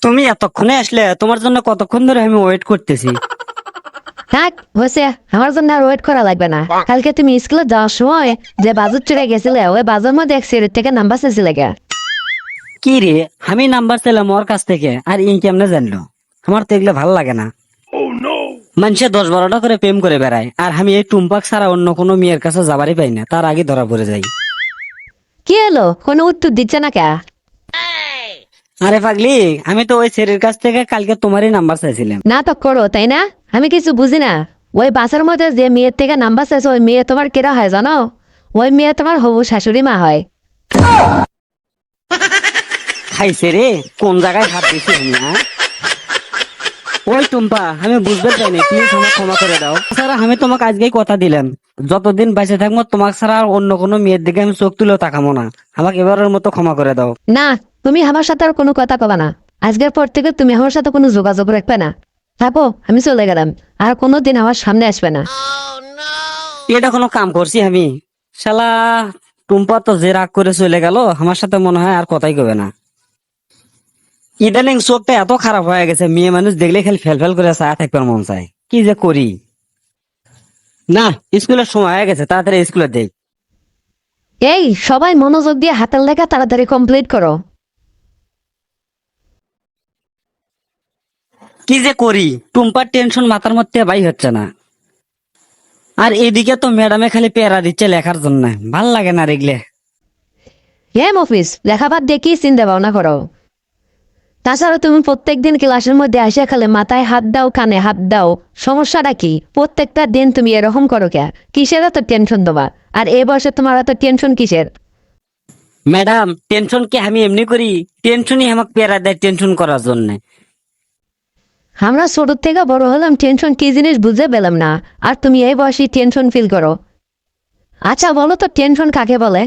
তুমি এতক্ষণে আসলে, তোমার জন্য কতক্ষণ ধরে আমি ওয়েট করতেছি। থাক হয়েছে, আমার জন্য আর ওয়েট করা লাগবে না। কালকে তুমি স্কুলে যাওয়ার সময় যে বাজার চড়ে গেছিলে, ওই বাজার মধ্যে এক সিঁড়ির থেকে নাম্বার চাইছিলে গে। কি রে, আমি নাম্বার চাইলাম ওর কাছ থেকে, আর ইন কেমনে জানলো? আমার তো এগুলো ভালো লাগে না। মানুষে 10-12টা করে প্রেম করে বেড়ায়, আর আমি এই টুম্পাক ছাড়া অন্য কোনো মেয়ের কাছে যাবারই পাই না, তার আগে ধরা পড়ে যাই। কি হলো, কোনো উত্তর দিচ্ছে না কে? আরে পাগলি, আমি তো ওই ছেলের কাছ থেকে কালকে তোমারই নাম্বার চাইছিলাম। না তো করো, তাই না? আমি কিছু বুঝি না। ওই বাসার মধ্যে যে মেয়ের থেকে নাম্বার চাইছো, ওই মেয়ে তোমার কেরা হয় জানো? ওই মেয়ে তোমার হবু শাশুড়ি মা হয়। খাইছে রে, কোন জায়গায় হাত দিছি আমি? হ্যাঁ, ওই টুম্পা, আমি বুঝতে চাইনি, প্লিজ আমাকে ক্ষমা করে দাও। তাছাড়া আমি তোমাকে আজকেই কথা দিলাম, যতদিন বেঁচে থাকবো তোমাকে ছাড়া আর অন্য কোনো মেয়ের দিকে আমি চোখ তুলেও তাকাবো না। আমাকে এবারের মতো ক্ষমা করে দাও। না, তুমি আমার সাথে আর কোনো কথা কবা না। আজকের পর থেকে তুমি আমার সাথে কোনো যোগাযোগ রাখবে না। থাকো, আমি চলে গেলাম। আর কোনোদিন আমার সামনে আসবে না। এটা কোনো কাম করছি আমি? শালা, টুম্পা তো যে রাগ করে চলে গেল, আমার সাথে মনে হয় আর কথাই কবে না। ইদানিং চোখটা এত খারাপ হয়ে গেছে, মেয়ে মানুষ দেখলে খালি ফেল ফেল করে চায় থাকবার মন চায়। কি যে করি। না, স্কুলের সময় হয়ে গেছে, তাড়াতাড়ি স্কুলে দেই। এই সবাই মনোযোগ দিয়ে হাতের লেখা তাড়াতাড়ি কমপ্লিট করো। কি যে করি, টুম্পার টেনশন মাথার মধ্যে বাই হচ্ছে না। আর এদিকে তো ম্যাডামে খালি প্যারা দিচ্ছে লেখার জন্য, ভাল লাগে না রেগলে। অফিস লেখাপাত দেখি চিন্তা ভাবনা করো। তাছাড়া তুমি প্রত্যেকদিন ক্লাসের মধ্যে আসে খালি মাথায় হাত দাও, কানে হাত দাও। সমস্যাটা কি? প্রত্যেকটা দিন তুমি এরকম করো কে? কিসের এত টেনশন তোমার? আর এই বয়সে তোমার এত টেনশন কিসের? ম্যাডাম, টেনশন কি আমি এমনি করি? টেনশনই আমাকে প্যারা দেয় টেনশন করার জন্য। আমরা ছোট থেকে বড় হলাম, টেনশন কি জিনিস বুঝে পেলাম না। আর তুমি এই বয়সে টেনশন ফিল করো? আচ্ছা বলো তো, টেনশন কাকে বলে?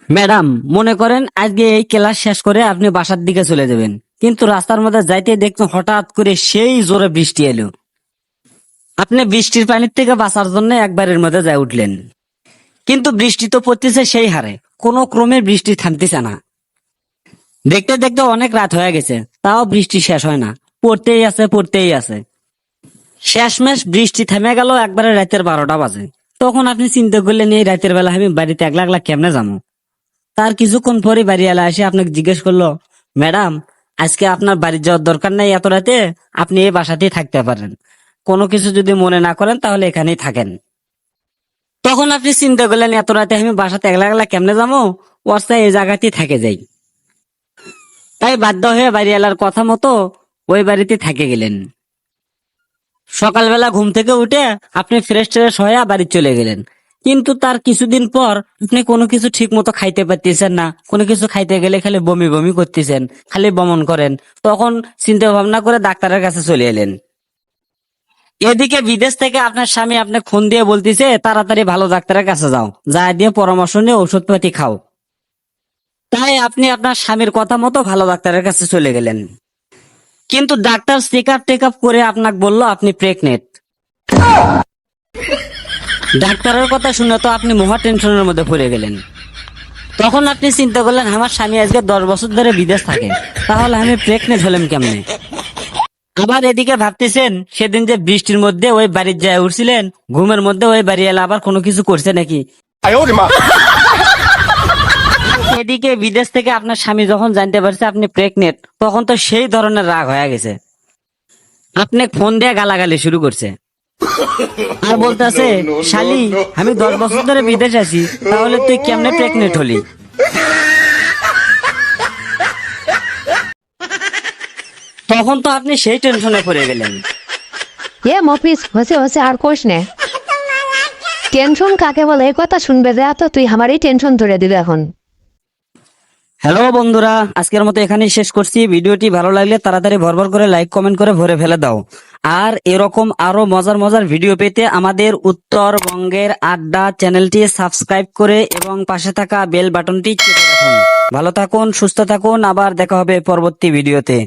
ম্যাডাম, মনে করেন আজকে এই ক্লাস শেষ করে আপনি বাসার দিকে চলে যাবেন, কিন্তু রাস্তার মধ্যে যাইতে দেখছেন হঠাৎ করে সেই জোরে বৃষ্টি এলো। আপনি বৃষ্টির পানির থেকে বাঁচার জন্য একবারের মধ্যে যাই উঠলেন, কিন্তু বৃষ্টি তো পড়তেছে সেই হারে, কোনো ক্রমে বৃষ্টি থামতেছে না। দেখতে দেখতে অনেক রাত হয়ে গেছে, তাও বৃষ্টি শেষ হয় না, পড়তেই আছে পড়তেই আছে। শেষমেশ বৃষ্টি থেমে গেল একবারে রাতের 12টা বাজে। তখন আপনি চিন্তা করলেন এই রাতের বেলা আমি বাড়িতে একলা একলা কেমনে যাবো। তার কিছুক্ষণ পরে বাড়িওয়ালা এসে আপনাকে জিজ্ঞেস করলো, ম্যাডাম, আজকে আপনার বাড়ি যাওয়ার দরকার নাই এত রাতে, আপনি এই বাসাতেই থাকতে পারেন। কোনো কিছু যদি মনে না করেন তাহলে এখানেই থাকেন। তখন আপনি চিন্তা করলেন এত রাতে আমি বাসাতে একলা একলা কেমনে যাবো, অবস্থায় এই জায়গাতেই থেকে যাই। তাই বাধ্য হয়ে বাড়িওয়ালার কথা মতো ওই বাড়িতে থেকে গেলেন। সকালবেলা ঘুম থেকে উঠে আপনি ফ্রেশ ট্রেশ হয়ে বাড়ি চলে গেলেন, কিন্তু তার কিছুদিন পর আপনি কোনো কিছু ঠিক মতো খাইতে পারতেছেন না, কোনো কিছু খাইতে গেলে খালি বমি বমি করতেছেন, খালি বমন করেন। তখন চিন্তা ভাবনা করে ডাক্তারের কাছে চলে এলেন। এদিকে বিদেশ থেকে আপনার স্বামী আপনাকে ফোন দিয়ে বলতেছে তাড়াতাড়ি ভালো ডাক্তারের কাছে যাও, যা দিয়ে পরামর্শ নিয়ে ওষুধপাতি খাও। তাই আপনি আপনার স্বামীর কথা মতো ভালো ডাক্তারের কাছে চলে গেলেন, কিন্তু ডাক্তার চেক আপ করে আপনাকে বললো আপনি প্রেগনেন্ট। ডাক্তারের কথা শুনে তো আপনি মহা টেনশনের মধ্যে পড়ে গেলেন। তখন আপনি চিন্তা করলেন আমার স্বামী আজকে 10 বছর ধরে বিদেশ থাকে, তাহলে আমি প্রেগনেন্ট হলাম কেমনে। আবার এদিকে ভাবতেছেন সেদিন যে বৃষ্টির মধ্যে ওই বাড়ির যায় উঠছিলেন, ঘুমের মধ্যে ওই বাড়ি এলা আবার কোনো কিছু করছে নাকি। এদিকে বিদেশ থেকে আপনার স্বামী যখন জানতে পারছে আপনি প্রেগনেন্ট, তখন তো সেই ধরনের রাগ হয়ে গেছে, আপনি ফোন দিয়ে গালাগালি শুরু করছে। আর বলতেছে, শালি, আমি 10 বছর ধরে বিদেশ আছি, তাহলে তুই কেমনে প্রেগনেন্ট হলি। তখন তো আপনি সেই টেনশনে পড়ে গেলেন। অফিস হয়েছে হয়েছে, আর কোষ নে। টেনশন কাকে বলে এই কথা শুনবে যে তো তুই আমারই টেনশন ধরে দিল এখন। হ্যালো বন্ধুরা, আজকের মতো এখানেই শেষ করছি। ভিডিওটি ভালো লাগলে তাড়াতাড়ি ভরভর করে লাইক কমেন্ট করে ভরে ফেলে দাও। আর এরকম আরো মজার মজার ভিডিও পেতে আমাদের উত্তরবঙ্গের আড্ডা চ্যানেলটি সাবস্ক্রাইব করে এবং পাশে থাকা বেল বাটনটি চেপে রাখুন। ভালো থাকুন, সুস্থ থাকুন, আবার দেখা হবে পরবর্তী ভিডিওতে।